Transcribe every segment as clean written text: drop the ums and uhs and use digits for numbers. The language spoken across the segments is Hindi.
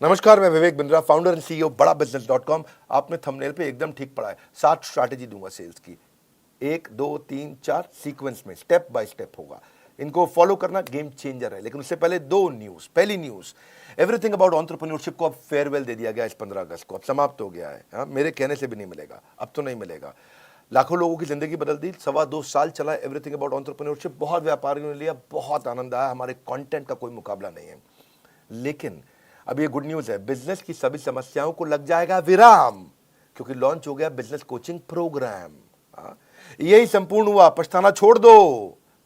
नमस्कार, मैं Vivek Bindra, founder and CEO बड़ा बिजनेस.com। आपने थंबनेल पे एकदम ठीक पढ़ा है। 7 स्ट्रैटेजी दूंगा सेल्स की, 1 2 3 4 सीक्वेंस में, स्टेप बाय स्टेप होगा। इनको फॉलो करना गेम चेंजर है। लेकिन उससे पहले 2 न्यूज। पहली न्यूज, एवरीथिंग अबाउट एंटरप्रेन्योरशिप को अब फेयरवेल दे दिया गया इस 15 अगस्त को। अब समाप्त हो गया है। हाँ, मेरे कहने से भी नहीं मिलेगा, अब तो नहीं मिलेगा। लाखों लोगों की जिंदगी बदल दी। 2.25 साल चला एवरीथिंग अबाउट एंटरप्रेन्योरशिप। बहुत व्यापारियों ने लिया, बहुत आनंद आया। हमारे कंटेंट का कोई मुकाबला नहीं है। लेकिन अब ये गुड न्यूज है, बिजनेस की सभी समस्याओं को लग जाएगा विराम, क्योंकि लॉन्च हो गया बिजनेस कोचिंग प्रोग्राम। यही संपूर्ण हुआ, पछताना छोड़ दो।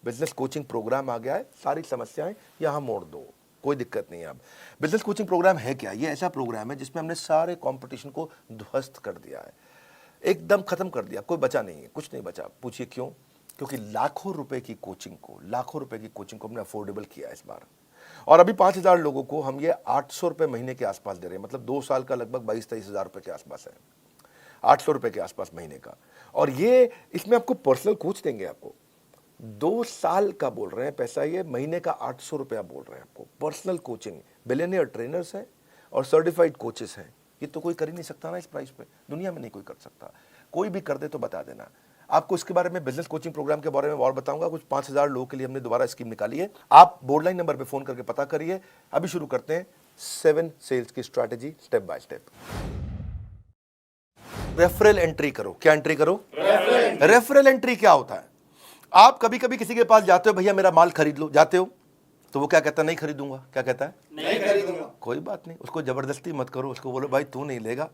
बिजनेस कोचिंग प्रोग्राम आ गया है, सारी समस्याएं यहां मोड़ दो, कोई दिक्कत नहीं है। अब बिजनेस कोचिंग प्रोग्राम है क्या? ये ऐसा प्रोग्राम है जिसमें हमने सारे कंपटीशन को ध्वस्त कर दिया है, एकदम खत्म कर दिया। कोई बचा नहीं है, कुछ नहीं बचा। पूछिए क्यों? क्योंकि लाखों रुपए की कोचिंग को हमने अफोर्डेबल किया इस बार। और अभी 5,000 लोगों को हम ये 800 रुपए महीने के आसपास दे रहे हैं। मतलब 2 साल का लगभग 22-23 हजार रुपए के आसपास है, 800 रुपए के आसपास महीने का। और ये इसमें आपको पर्सनल कोच देंगे। आपको 2 साल का बोल रहे हैं पैसा, ये महीने का 800 रुपया बोल रहे हैं आपको। पर्सनल कोचिंग, बिलियनियर ट्रेनर्स हैं और सर्टिफाइड कोचेस हैं। ये तो कोई कर ही नहीं सकता ना इस प्राइस पे, दुनिया में नहीं कोई कर सकता। कोई भी कर दे तो बता देना। आपको इसके बारे में, बिजनेस कोचिंग प्रोग्राम के बारे में और बताऊंगा। कुछ 5,000 लोगों के लिए हमने दोबारा स्कीम निकाली है। आप बोर्ड लाइन नंबर पे फोन करके पता करिए। अभी शुरू करते हैं 7 सेल्स की strategy, step by step. Referral entry करो। क्या एंट्री करो? रेफरल एंट्री क्या होता है? आप कभी कभी किसी के पास जाते हो, भैया मेरा माल खरीद लो, जाते हो तो वो क्या कहता है? नहीं खरीदूंगा। क्या कहता है? नहीं खरीदूंगा। कोई बात नहीं, उसको जबरदस्ती मत करो। उसको बोलो भाई तू नहीं लेगा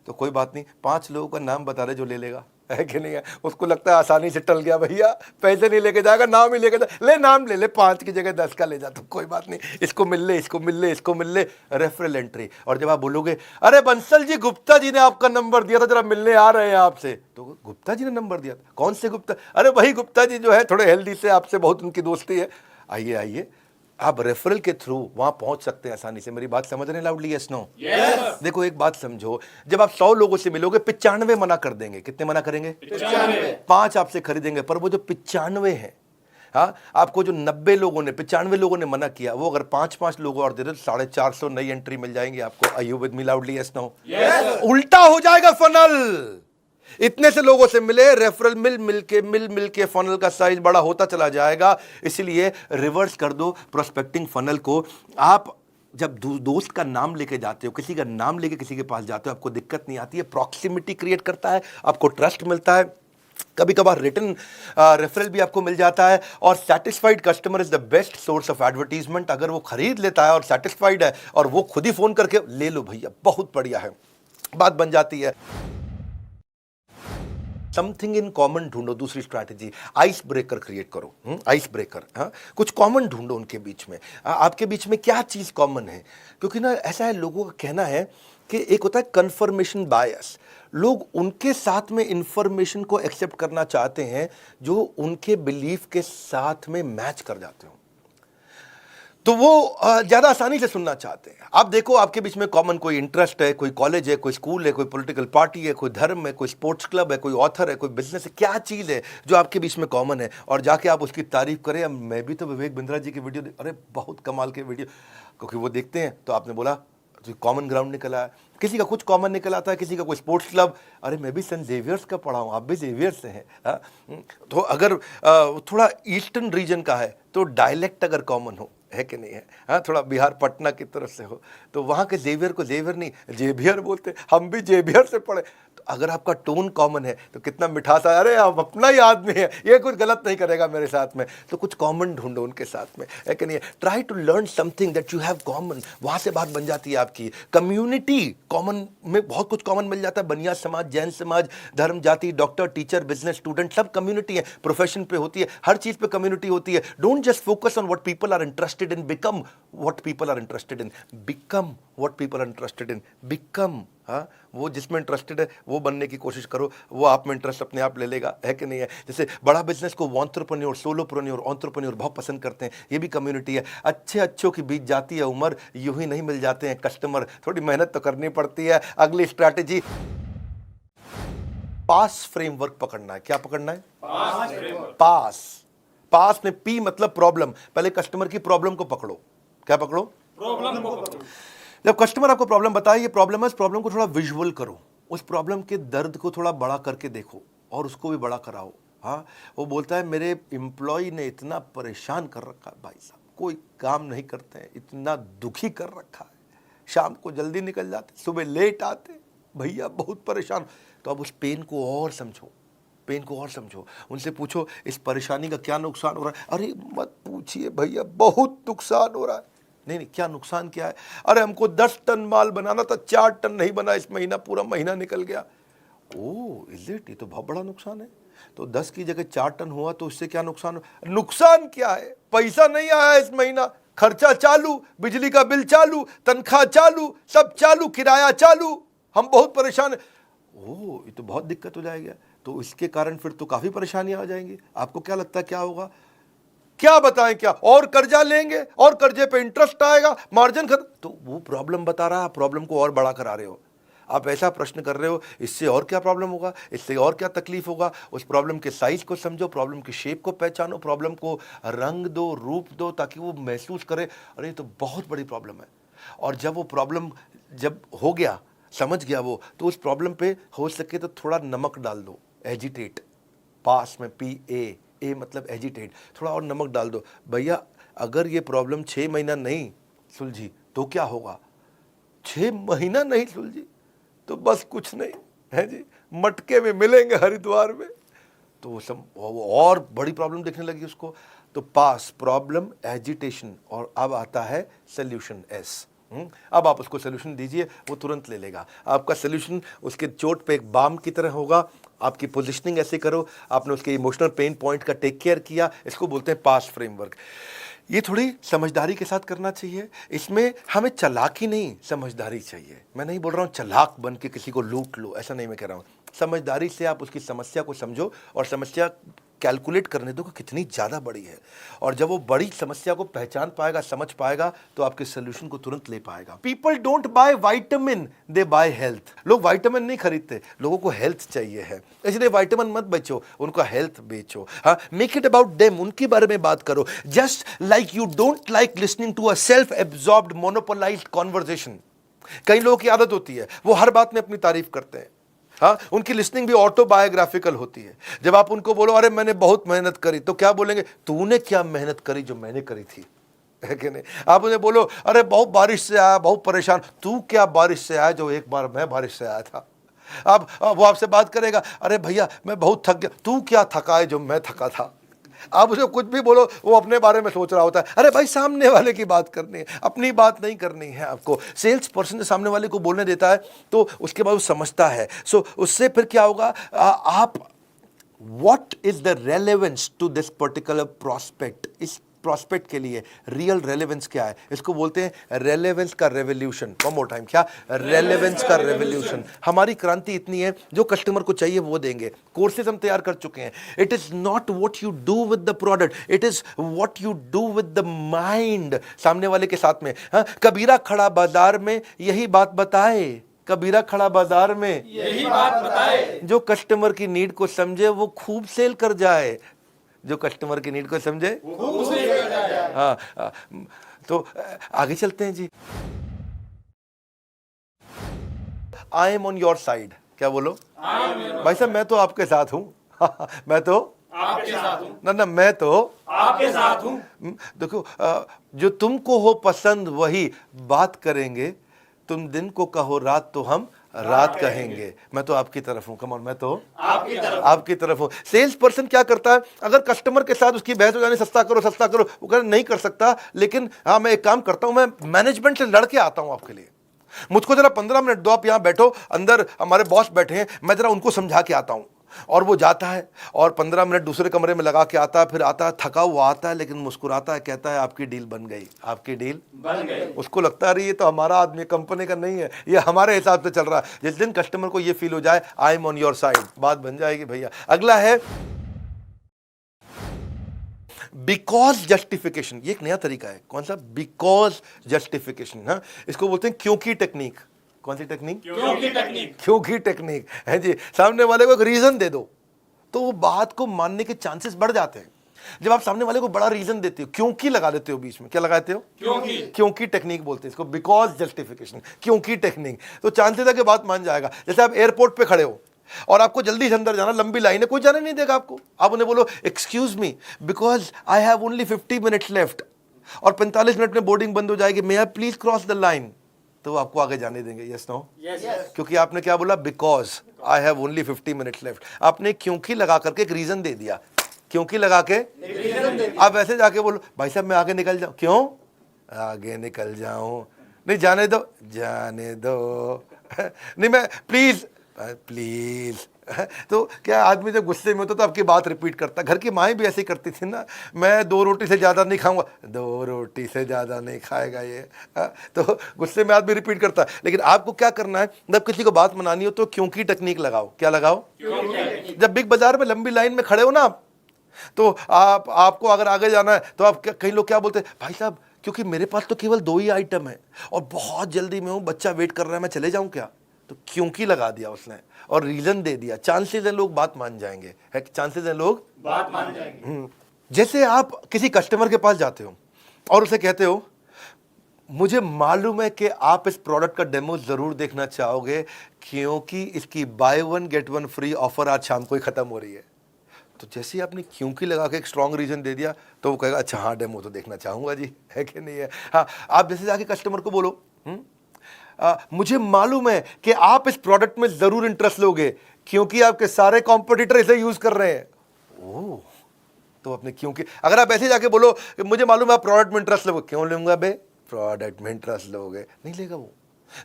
तो कोई बात नहीं, 5 लोगों का नाम बता रहे जो ले लेगा, है कि नहीं है? उसको लगता है आसानी से टल गया, भैया पैसे नहीं लेके जाएगा, नाम ही लेके जा, ले नाम ले ले, 5 की जगह 10 का ले जा, तो कोई बात नहीं, इसको मिल ले, इसको मिल ले, इसको मिल ले। Referral entry. और जब आप बोलोगे अरे बंसल जी, गुप्ता जी ने आपका नंबर दिया था, जरा मिलने आ रहे हैं आपसे, तो गुप्ता जी ने नंबर दिया था? कौन से गुप्ता? अरे वही गुप्ता जी जो है थोड़े हेल्दी से, आपसे बहुत उनकी दोस्ती है। आइए आइए, आप रेफरल के थ्रू वहां पहुंच सकते हैं आसानी से। मेरी बात समझ रहे हैं लाउडली? Yes no? यस। देखो एक बात समझो, जब आप 100 लोगों से मिलोगे, 95 मना कर देंगे। कितने मना करेंगे? 95। 5 आपसे खरीदेंगे, पर वो जो 95 है, हाँ, आपको जो 90 लोगों ने, 95 लोगों ने मना किया, वो अगर 5-5 लोग और दे दे तो 450 नई एंट्री मिल जाएंगी आपको। Are you with me loudly? Yes no? Yes. उल्टा हो जाएगा फनल। इतने से लोगों से मिले, रेफरल मिल के फनल का साइज बड़ा होता चला जाएगा। इसलिए रिवर्स कर दो प्रोस्पेक्टिंग फनल को। आप जब दोस्त का नाम लेके जाते हो, किसी का नाम लेके किसी के पास जाते हो, आपको दिक्कत नहीं आती है। प्रॉक्सिमिटी क्रिएट करता है, आपको ट्रस्ट मिलता है। कभी कभार रिटर्न रेफरल भी आपको मिल जाता है। और satisfied customer is the best source of advertisement. अगर वो खरीद लेता है और सेटिस्फाइड है और वो खुद ही फोन करके ले लो भैया, बहुत बढ़िया है, बात बन जाती है। समथिंग इन कॉमन ढूंढो। दूसरी स्ट्रैटेजी, आइस ब्रेकर क्रिएट करो। आइस ब्रेकर, हाँ, कुछ कॉमन ढूंढो उनके बीच में। आपके बीच में क्या चीज कॉमन है? क्योंकि ना ऐसा है, लोगों का कहना है कि एक होता है कंफर्मेशन बायस। लोग उनके साथ में इंफॉर्मेशन को एक्सेप्ट करना चाहते हैं जो उनके बिलीफ के साथ में मैच कर जाते हो, तो वो ज्यादा आसानी से सुनना चाहते हैं। आप देखो, आपके बीच में कॉमन कोई इंटरेस्ट है, कोई कॉलेज है, कोई स्कूल है, कोई पॉलिटिकल पार्टी है, कोई धर्म है, कोई स्पोर्ट्स क्लब है, कोई ऑथर है, कोई बिजनेस है। क्या चीज है जो आपके बीच में कॉमन है? और जाके आप उसकी तारीफ करें, मैं भी तो विवेक बिंद्रा जी की वीडियो अरे बहुत कमाल के वीडियो, क्योंकि वो देखते हैं। तो आपने बोला कॉमन ग्राउंड निकला है, किसी का कुछ कॉमन निकल आता है, किसी का कोई स्पोर्ट्स क्लब। अरे मैं भी सेंट जेवियर्स का पढ़ा हूँ, आप भी जेवियर्स से हैं। तो अगर थोड़ा ईस्टर्न रीजन का है तो डायलेक्ट अगर कॉमन हो, है कि नहीं है? हाँ, थोड़ा बिहार पटना की तरफ से हो तो वहाँ के जेवियर को जेवियर नहीं जेवियर बोलते, हम भी जेवियर से पढ़े। तो अगर आपका टोन कॉमन है तो कितना मिठास है, अरे आप अपना ही आदमी है, ये कुछ गलत नहीं करेगा मेरे साथ में। तो कुछ कॉमन ढूंढो उनके साथ में, है कि नहीं? Try to learn something that you have common. वहाँ से बात बन जाती है आपकी। कम्युनिटी कॉमन में बहुत कुछ कॉमन मिल जाता है। बनिया समाज, जैन समाज, धर्म, जाति, डॉक्टर, टीचर, बिजनेस, स्टूडेंट, सब कम्युनिटी है। प्रोफेशन पे होती है, हर चीज पे कम्युनिटी होती है। Don't just focus on what people are interested in, become what people are interested in. Become what people are interested in. Become, हाँ, वो जिसमें इंटरेस्टेड है वो बनने की कोशिश करो, वो आप में इंटरेस्ट अपने आप ले लेगा, है कि नहीं है? जैसे बड़ा बिजनेस को एंटरप्रेन्योर, सोलोप्रेन्योर, एंटरप्रेन्योर बहुत पसंद करते हैं, ये भी कम्युनिटी है। अच्छे अच्छों की बीत जाती है उम्र, यूं ही नहीं मिल जाते हैं कस्टमर, थोड़ी मेहनत तो करनी पड़ती है। अगली स्ट्रैटेजी, पास फ्रेमवर्क पकड़ना है। क्या पकड़ना है? पास। पास में पी मतलब प्रॉब्लम। पहले कस्टमर की प्रॉब्लम को पकड़ो। क्या पकड़ो? प्रॉब्लम को पकड़ो। जब कस्टमर आपको प्रॉब्लम बताए, ये प्रॉब्लम है, इस प्रॉब्लम को थोड़ा विजुअल करो, उस प्रॉब्लम के दर्द को थोड़ा बड़ा करके देखो और उसको भी बड़ा कराओ। हाँ, वो बोलता है मेरे एम्प्लॉय ने इतना परेशान कर रखा है भाई साहब, कोई काम नहीं करते हैं, इतना दुखी कर रखा है, शाम को जल्दी निकल जाते, सुबह लेट आते, भैया बहुत परेशान। तो अब उस पेन को और समझो, पेन को और समझो, उनसे पूछो इस परेशानी का क्या नुकसान हो रहा है। अरे मत पूछिए भैया, बहुत नुकसान हो रहा है। नहीं, क्या नुकसान क्या है? अरे हमको 10 टन माल बनाना था, 4 टन नहीं बना इस महीना, पूरा महीना निकल गया। ओह इज इट, ये तो बहुत बड़ा नुकसान है। तो 10 की जगह 4 टन हुआ तो इससे क्या नुकसान? नुकसान क्या है? पैसा नहीं आया इस महीना, खर्चा चालू, बिजली का बिल चालू, तनख्वाह चालू, सब चालू, किराया चालू, हम बहुत परेशान है। ओह ये तो बहुत दिक्कत हो जाएगी। तो इसके कारण फिर तो काफी परेशानियां आ जाएंगी। आपको क्या लगता है क्या होगा? क्या बताएं क्या? और कर्जा लेंगे और कर्जे पे इंटरेस्ट आएगा, मार्जिन खत्म। तो वो प्रॉब्लम बता रहा है, प्रॉब्लम को और बड़ा करा रहे हो। आप ऐसा प्रश्न कर रहे हो, इससे और क्या प्रॉब्लम होगा, इससे और क्या तकलीफ होगा। उस प्रॉब्लम के साइज को समझो, प्रॉब्लम की शेप को पहचानो, प्रॉब्लम को रंग दो, रूप दो, ताकि वो महसूस करे अरे ये तो बहुत बड़ी प्रॉब्लम है। और जब वो प्रॉब्लम जब हो गया, समझ गया वो, तो उस प्रॉब्लम पे हो सके तो थोड़ा नमक डाल दो, एजिटेट, पास में PA मतलब एजिटेट, थोड़ा और नमक डाल दो। भैया अगर ये प्रॉब्लम 6 महीना नहीं सुलझी तो क्या होगा? 6 महीना नहीं सुलझी तो बस कुछ नहीं है जी, मटके में मिलेंगे हरिद्वार में। तो वो और बड़ी प्रॉब्लम देखने लगी उसको। तो पास, प्रॉब्लम, एजिटेशन, और अब आता है सोल्यूशन S। अब आप उसको सोल्यूशन दीजिए, वो तुरंत ले लेगा। आपका सोल्यूशन उसके चोट पे एक बाम की तरह होगा। आपकी पोजीशनिंग ऐसे करो, आपने उसके इमोशनल पेन पॉइंट का टेक केयर किया, इसको बोलते हैं पास फ्रेमवर्क। ये थोड़ी समझदारी के साथ करना चाहिए। इसमें हमें चालाकी नहीं, समझदारी चाहिए। मैं नहीं बोल रहा हूँ चालाक बन के किसी को लूट लो, ऐसा नहीं मैं कह रहा हूँ। समझदारी से आप उसकी समस्या को समझो और समस्या कैलकुलेट करने दो कि कितनी ज़्यादा बड़ी है। और जब वो बड़ी समस्या को पहचान पाएगा, समझ पाएगा, तो आपके सोल्यूशन को तुरंत ले पाएगा। People don't buy vitamin, they by health. लोग वाइटामिन नहीं खरीदते, लोगों को हेल्थ चाहिए है, इसलिए वाइटामिन मत बेचो, उनका हेल्थ बेचो। हाँ, मेक इट अबाउट देम, उनके बारे में बात करो। Just like you don't like listening to a self absorbed monopolized conversation. कई लोगों की आदत होती है, वो हर बात में अपनी तारीफ करते हैं। हाँ, उनकी लिसनिंग भी ऑटोबायोग्राफिकल होती है। जब आप उनको बोलो अरे मैंने बहुत मेहनत करी, तो क्या बोलेंगे? तूने क्या मेहनत करी जो मैंने करी थी, है कि नहीं? आप उन्हें बोलो अरे बहुत बारिश से आया, बहुत परेशान, तू क्या बारिश से आया जो एक बार मैं बारिश से आया था। अब वो आपसे बात करेगा, अरे भैया मैं बहुत थक गया, तू क्या थका है जो मैं थका था। आप उसे कुछ भी बोलो, वो अपने बारे में सोच रहा होता है। अरे भाई सामने वाले की बात करनी है, अपनी बात नहीं करनी है आपको। सेल्स पर्सन सामने वाले को बोलने देता है तो उसके बाद वो समझता है। सो उससे फिर क्या होगा, आप what is the relevance to this particular prospect, इस प्रोस्पेक्ट के लिए रियल रेलेवेंस क्या है, इसको बोलते हैं रेलेवेंस का रेवोल्यूशन। वन मोर टाइम, क्या? रेलेवेंस का रेवोल्यूशन। हमारी क्रांति इतनी है, जो कस्टमर को चाहिए वो देंगे। कोर्सेज हम तैयार कर चुके हैं। It is not what you do with the product, it is what you do with the mind सामने वाले के साथ में। हाँ, कबीरा खड़ा बाजार में यही बात बताए, कबीरा खड़ा बाजार में यही बात बताए, जो कस्टमर की नीड को समझे वो खूब सेल कर जाए, जो कस्टमर की नीड को समझे खूब सेल कर जाए। हाँ, तो आगे चलते हैं जी। I am on your side, क्या बोलो? भाई साहब मैं तो आपके साथ हूं। मैं तो आपके साथ हूँ, ना मैं तो आपके साथ हूँ। देखो, जो तुमको हो पसंद वही बात करेंगे, तुम दिन को कहो रात तो हम रात कहेंगे। मैं तो आपकी तरफ हूं, कम ऑन, मैं तो आपकी तरफ हूं। सेल्स पर्सन क्या करता है, अगर कस्टमर के साथ उसकी बहस हो जाने, सस्ता करो सस्ता करो, वो कहना नहीं कर सकता, लेकिन हाँ मैं एक काम करता हूं, मैं मैनेजमेंट से लड़के आता हूं आपके लिए, मुझको जरा 15 मिनट दो, आप यहां बैठो, अंदर हमारे बॉस बैठे हैं, मैं जरा उनको समझा के आता हूं। और वो जाता है और 15 मिनट दूसरे कमरे में लगा के आता है, फिर आता है थका हुआ आता है, लेकिन मुस्कुराता है, कहता है आपकी डील बन गई, आपकी डील बन गई। उसको लगता है ये तो हमारा आदमी, कंपनी का नहीं है, ये हमारे हिसाब से चल रहा है। जिस दिन कस्टमर को ये फील हो जाए आई एम ऑन योर साइड, बात बन जाएगी भैया। अगला है बिकॉज जस्टिफिकेशन। ये एक नया तरीका है। कौन सा? Because justification. हाँ, इसको बोलते हैं क्योंकि टेक्निक। कौन सी टेक्निक? क्योंकि टेक्निक। क्योंकि टेक्निक है जी। सामने वाले को एक रीजन दे दो तो वो बात को मानने के चांसेस बढ़ जाते हैं। जब आप सामने वाले को बड़ा रीजन देते हो, क्योंकि लगा देते हो बीच में, क्या लगाते हो? क्योंकि टेक्निक बोलते हैं इसको, बिकॉज जस्टिफिकेशन, क्योंकि टेक्निक। तो चांसेस है कि बात मान जाएगा। जैसे आप एयरपोर्ट पे खड़े हो और आपको जल्दी से अंदर जाना, लंबी लाइन है, कोई जाने नहीं देगा आपको। आप उन्हें बोलो excuse me because I have only 50 minutes left और 45 मिनट में बोर्डिंग बंद हो जाएगी, may I please cross the line, तो वो आपको आगे जाने देंगे। Yes no? क्योंकि आपने क्या बोला? Because I have only 50 minutes left. आपने क्योंकि लगा करके एक रीजन दे दिया, क्योंकि लगा के। आप ऐसे जाके बोलो भाई साहब मैं आगे निकल जाऊं, क्यों आगे निकल जाऊं? नहीं जाने दो, जाने दो नहीं मैं प्लीज प्लीज। तो क्या आदमी जब गुस्से में होता तो आपकी बात रिपीट करता। घर की माएँ भी ऐसे ही करती थी ना, मैं 2 रोटी से ज़्यादा नहीं खाऊंगा, 2 रोटी से ज़्यादा नहीं खाएगा ये। तो गुस्से में आदमी रिपीट करता है। लेकिन आपको क्या करना है, जब किसी को बात मनानी हो तो क्योंकि टेक्निक लगाओ। क्या लगाओ? जब बिग बाजार में लंबी लाइन में खड़े हो ना आप, तो आपको अगर आगे जाना है तो आप कई लोग क्या बोलते हैं, भाई साहब क्योंकि मेरे पास तो केवल 2 ही आइटम है और बहुत जल्दी में हूँ, बच्चा वेट कर रहा है, मैं चले जाऊँ क्या? तो क्योंकि लगा दिया उसने और रीजन दे दिया। चांसेस है लोग बात मान जाएंगे, है चांसेस है लोग बात मान जाएंगे। जैसे आप किसी कस्टमर के पास जाते हो और उसे कहते हो मुझे मालूम है कि आप इस प्रोडक्ट का डेमो जरूर देखना चाहोगे क्योंकि इसकी बाय 1 गेट 1 फ्री ऑफर आज शाम को ही खत्म हो रही है। तो जैसे ही आपने क्योंकि लगा के एक स्ट्रॉन्ग रीजन दे दिया तो वो कहेगा अच्छा हाँ डेमो तो देखना चाहूंगा जी, है कि नहीं है? हाँ, आप जैसे जाके कस्टमर को बोलो मुझे मालूम है कि आप इस प्रोडक्ट में जरूर इंटरेस्ट लोगे क्योंकि आपके सारे कॉम्पिटिटर इसे यूज कर रहे हैं। ओह, तो अपने क्योंकि अगर आप ऐसे जाके बोलो कि मुझे मालूम है आप प्रोडक्ट में इंटरेस्ट लोगे, क्यों लूंगा बे, प्रोडक्ट में इंटरेस्ट लोगे, नहीं लेगा वो।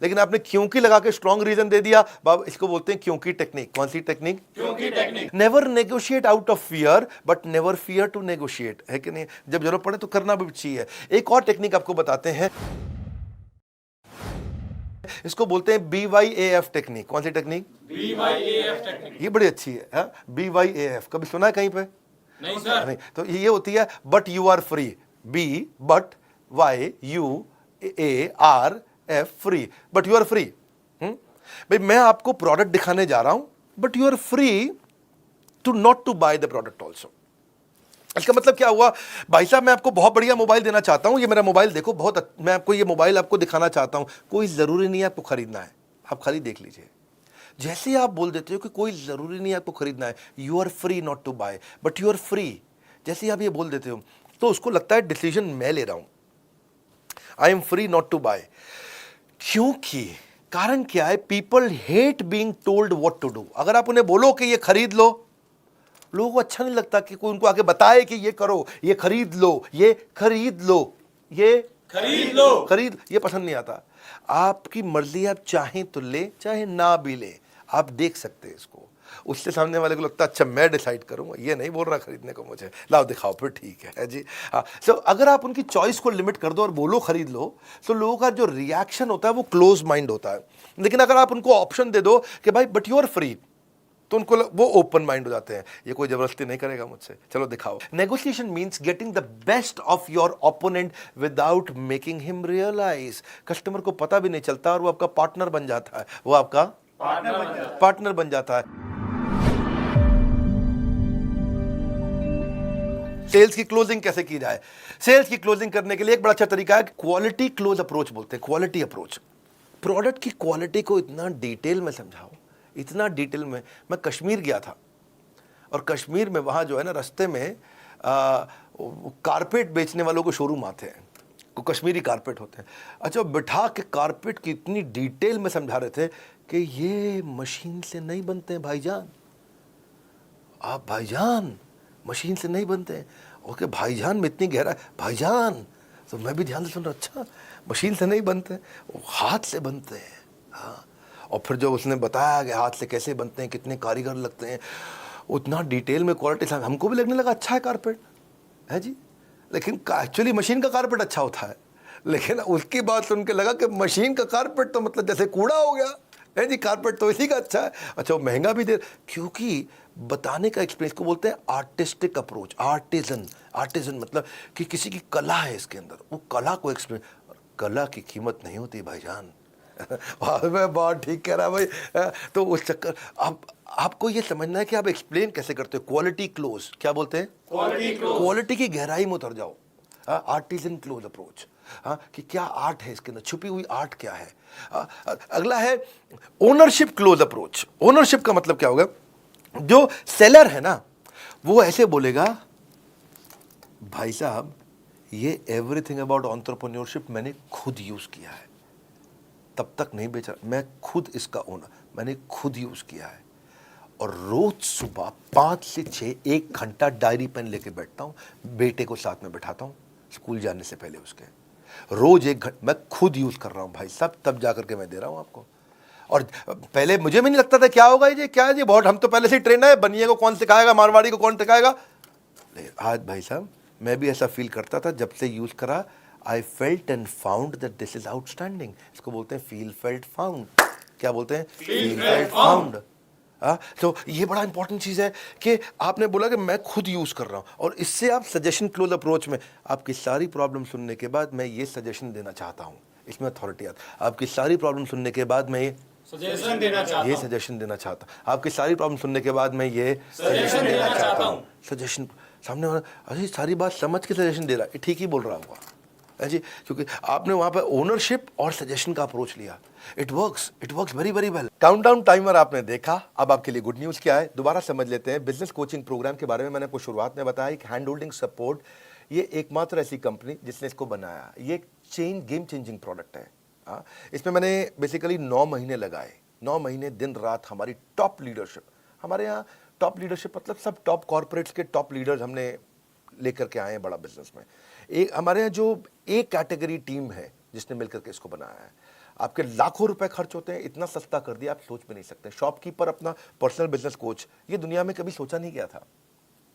लेकिन आपने क्योंकि लगा के स्ट्रॉन्ग रीजन दे दिया, बाबा इसको बोलते हैं क्योंकि टेक्निक। कौन सी टेक्निक? क्योंकि technique. Never negotiate out of fear but never fear to negotiate, है कि नहीं? जब जरूरत पड़े तो करना भी चाहिए। एक और टेक्निक आपको बताते हैं, इसको बोलते हैं BYAF टेक्निक। कौन सी टेक्निक? BYAF technique. ये बड़ी अच्छी है। BYAF कभी सुना है कहीं पे? नहीं सर। नहीं। तो ये होती है but you are free, B but YUARF free, but you are free. भाई मैं आपको प्रोडक्ट दिखाने जा रहा हूं but you are free to not to buy the product also. इसका मतलब क्या हुआ, भाई साहब मैं आपको बहुत बढ़िया मोबाइल देना चाहता हूं, ये मेरा मोबाइल देखो, मैं आपको ये मोबाइल आपको दिखाना चाहता हूं, कोई जरूरी नहीं है आपको खरीदना है, आप खाली देख लीजिए। जैसे ही आप बोल देते हो कि कोई जरूरी नहीं है आपको खरीदना है, you are free not to buy but you are free, जैसे ही आप ये बोल देते हो तो उसको लगता है डिसीजन मैं ले रहा हूं, I am free not to buy. क्योंकि कारण क्या है, people hate being told what to do. अगर आप उन्हें बोलो कि ये खरीद लो, लोगों को अच्छा नहीं लगता कि कोई उनको आगे बताए कि ये करो, ये खरीद लो, ये खरीद लो, ये खरीद लो, खरीद, ये पसंद नहीं आता। आपकी मर्जी, आप चाहें तो ले, चाहे ना भी ले, आप देख सकते हैं इसको। उससे सामने वाले को लगता है अच्छा मैं डिसाइड करूंगा, ये नहीं बोल रहा खरीदने को मुझे, लाओ दिखाओ फिर ठीक है जी। हाँ, सो अगर आप उनकी चॉइस को लिमिट कर दो और बोलो खरीद लो, तो लोगों का जो रिएक्शन होता है वो क्लोज माइंड होता है। लेकिन अगर आप उनको ऑप्शन दे दो कि भाई बट यू आर फ्री, तो उनको वो ओपन माइंड हो जाते हैं, ये कोई जबरदस्ती नहीं करेगा मुझसे, चलो दिखाओ। Negotiation means getting the best of your opponent without making him realise. Customer को पता भी नहीं चलता और वो आपका पार्टनर बन जाता है, वो आपका पार्टनर बन जाता है। सेल्स की क्लोजिंग कैसे की जाए? सेल्स की क्लोजिंग करने के लिए एक बड़ा अच्छा तरीका है, क्वालिटी क्लोज अप्रोच बोलते हैं, क्वालिटी अप्रोच। प्रोडक्ट की क्वालिटी को इतना डिटेल में समझाओ, इतना डिटेल में। मैं कश्मीर गया था और कश्मीर में वहाँ जो है ना, रास्ते में कारपेट बेचने वालों को शोरूम आते हैं, को कश्मीरी कारपेट होते हैं। अच्छा, बिठा के कारपेट की इतनी डिटेल में समझा रहे थे कि ये मशीन से नहीं बनते हैं भाईजान, आप भाईजान मशीन से नहीं बनते हैं। ओके भाईजान में इतनी गहरा, भाईजान, तो मैं भी ध्यान से सुन रहा, अच्छा मशीन से नहीं बनते, वो हाथ से बनते हैं। हाँ, और फिर जो उसने बताया कि हाथ से कैसे बनते हैं, कितने कारीगर लगते हैं, उतना डिटेल में क्वालिटी से हमको भी लगने लगा अच्छा है कारपेट, है जी। लेकिन एक्चुअली मशीन का कारपेट अच्छा होता है, लेकिन उसकी बात सुन के लगा कि मशीन का कारपेट तो मतलब जैसे कूड़ा हो गया, है जी, कारपेट तो इसी का अच्छा है। अच्छा, वो महंगा भी दे, क्योंकि बताने का एक्सपीरियंस को बोलते हैं आर्टिस्टिक अप्रोच। आर्टिजन मतलब कि किसी की कला है इसके अंदर, वो कला को एक्सपीरियंस। कला की कीमत नहीं होती भाईजान। मैं बहुत ठीक कह रहा भाई। तो उस चक्कर आपको ये समझना है कि आप एक्सप्लेन कैसे करते हो। क्वालिटी क्लोज, क्या बोलते हैं? Quality close. क्वालिटी की गहराई में उतर जाओ। आर्टिजन क्लोज अप्रोच, कि क्या आर्ट है इसके अंदर, छुपी हुई आर्ट क्या है। अगला है ओनरशिप क्लोज अप्रोच। ओनरशिप का मतलब क्या होगा? जो सेलर है ना, वो ऐसे बोलेगा, भाई साहब ये एवरीथिंग अबाउट एंटरप्रेन्योरशिप मैंने खुद यूज किया है, तब तक नहीं बेचा, मैं खुद इसका ओनर, मैंने खुद यूज किया है। और रोज सुबह 5 से 6 1 घंटा डायरी पेन लेके बैठता हूँ, बेटे को साथ में बैठाता हूँ स्कूल जाने से पहले उसके, रोज 1 घंटा मैं खुद यूज कर रहा हूँ भाई साहब, तब जाकर के मैं दे रहा हूँ आपको। और पहले मुझे भी नहीं लगता था क्या होगा ये, क्या है ये, बहुत हम तो पहले से ही ट्रेन है, बनिए को कौन सिखाएगा, मारवाड़ी को कौन सिखाएगा। लेकिन आज भाई साहब मैं भी ऐसा फील करता था, जब से यूज करा I felt and found that this is outstanding. इसको बोलते हैं फील फेल्ट फाउंड। क्या बोलते हैं? Feel, felt, found. तो ये बड़ा इंपॉर्टेंट चीज है कि आपने बोला कि मैं खुद यूज कर रहा हूं, और इससे आप सजेशन क्लोज अप्रोच में आपकी सारी प्रॉब्लम सुनने के बाद मैं ये सजेशन देना चाहता हूं, इसमें अथॉरिटी आता। आपकी सारी प्रॉब्लम सुनने के बाद मैं सजेशन देना चाहता ये हूं। सजेशन देना चाहता हूं। आपकी सारी प्रॉब्लम सुनने के बाद मैं ये सजेशन देना चाहता हूं। सजेशन, सामने वाला अरे सारी बात समझ के सजेशन दे रहा है, ठीक ही बोल रहा होगा जी, क्योंकि आपने वहां पर ओनरशिप और सजेशन का अप्रोच लिया। It works very very well. Countdown timer आपने देखा, अब आपके लिए गुड न्यूज क्या है, दोबारा समझ लेते हैं। बिजनेस कोचिंग प्रोग्राम के बारे में मैंने आपको शुरुआत में बताया, एक हैंड होल्डिंग सपोर्ट, ये एकमात्र ऐसी कंपनी जिसने इसको बनाया। ये एक गेम चेंजिंग प्रोडक्ट है। इसमें मैंने बेसिकली 9 महीने लगाए, 9 महीने दिन रात हमारी टॉप लीडरशिप, हमारे यहाँ टॉप लीडरशिप मतलब सब टॉप कॉर्पोरेट्स के टॉप लीडर्स हमने लेकर के आए हैं बड़ा बिजनेस में। एक हमारे यहाँ जो एक कैटेगरी टीम है जिसने मिलकर के इसको बनाया है। आपके लाखों रुपए खर्च होते हैं, इतना सस्ता कर दिया आप सोच भी नहीं सकते। शॉपकीपर अपना पर्सनल बिजनेस कोच, ये दुनिया में कभी सोचा नहीं गया था।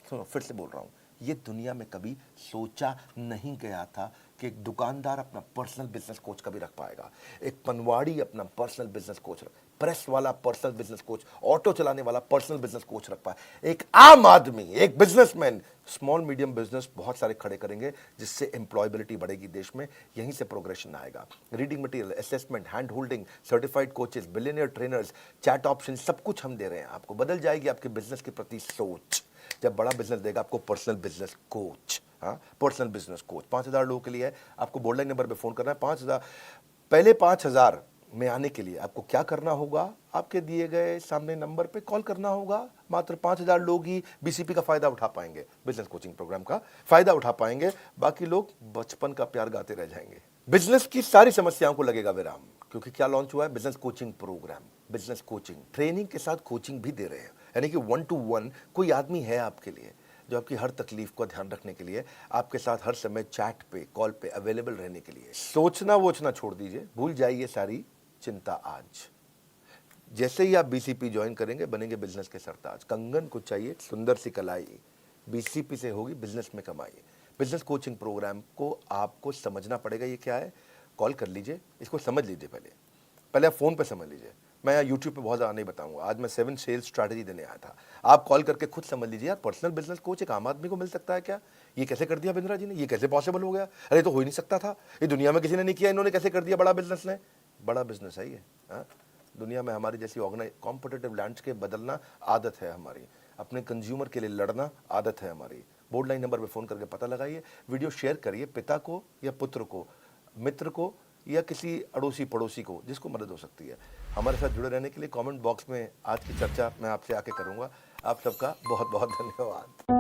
सुनो फिर से बोल रहा हूँ, ये दुनिया में कभी सोचा नहीं गया था कि एक दुकानदार अपना पर्सनल बिजनेस कोच कभी रख पाएगा, एक पनवाड़ी अपना पर्सनल बिजनेस कोच, प्रेस वाला पर्सनल बिजनेस कोच, ऑटो चलाने वाला पर्सनल बिजनेस कोच रख पाए। एक आम आदमी, एक बिजनेसमैन स्मॉल मीडियम बिजनेस बहुत सारे खड़े करेंगे, जिससे एम्प्लॉयबिलिटी बढ़ेगी देश में, यहीं से प्रोग्रेशन आएगा। Reading material, assessment, hand holding, certified coaches, billionaire trainers, chat option, सब कुछ हम दे रहे हैं आपको। बदल जाएगी आपके बिजनेस के प्रति सोच जब बड़ा बिजनेस देगा आपको personal business coach. Personal business coach 5000 लोगों के लिए है। आपको बोर्डलाइन नंबर पे फोन करना है। 5000 पहले 5000 में आने के लिए आपको क्या करना होगा, आपके दिए गए सामने नंबर पे कॉल करना होगा। मात्र 5000 लोग ही बीसीपी का फायदा उठा पाएंगे, बिजनेस कोचिंग प्रोग्राम का फायदा उठा पाएंगे, बाकी लोग बचपन का प्यार गाते रह जाएंगे। बिजनेस की सारी समस्याओं को लगेगा विराम, क्योंकि क्या लॉन्च हुआ है? Business coaching programme. Business coaching training के साथ कोचिंग भी दे रहे हैं, यानी कि 1 to 1 कोई आदमी है आपके लिए जो आपकी हर तकलीफ को ध्यान रखने के लिए आपके साथ हर समय चैट पे, कॉल पे अवेलेबल रहने के लिए। सोचना वोचना छोड़ दीजिए, भूल जाइए सारी चिंता। आज जैसे ही आप बीसीपी ज्वाइन करेंगे बनेंगे बिजनेस के सरताज। कंगन को चाहिए सुंदर सी कलाई, बीसीपी से होगी बिजनेस में कमाई। बिजनेस कोचिंग प्रोग्राम को आपको समझना पड़ेगा, ये क्या है। कॉल कर लीजिए, इसको समझ लीजिए, पहले आप फोन पे समझ लीजिए। मैं यूट्यूब पे बहुत ज़्यादा नहीं बताऊंगा, आज मैं 7 सेल्स स्ट्रैटेजी देने आया था। आप कॉल करके खुद समझ लीजिए यार, पर्सनल बिजनेस कोच एक आम आदमी को मिल सकता है क्या? ये कैसे कर दिया बिंद्रा जी ने, ये कैसे पॉसिबल हो गया? अरे तो हो ही नहीं सकता था, ये दुनिया में किसी ने नहीं किया, इन्होंने कैसे कर दिया? बड़ा बिजनेस ने, बड़ा बिजनेस है ये। दुनिया में हमारी जैसी कॉम्पिटिटिव लैंडस्केप बदलना आदत है हमारी, अपने कंज्यूमर के लिए लड़ना आदत है हमारी। बोर्ड लाइन नंबर पे फोन करके पता लगाइए, वीडियो शेयर करिए पिता को या पुत्र को, मित्र को या किसी अड़ोसी पड़ोसी को जिसको मदद हो सकती है। हमारे साथ जुड़े रहने के लिए कमेंट बॉक्स में आज की चर्चा मैं आपसे आके करूंगा। आप सबका बहुत बहुत धन्यवाद।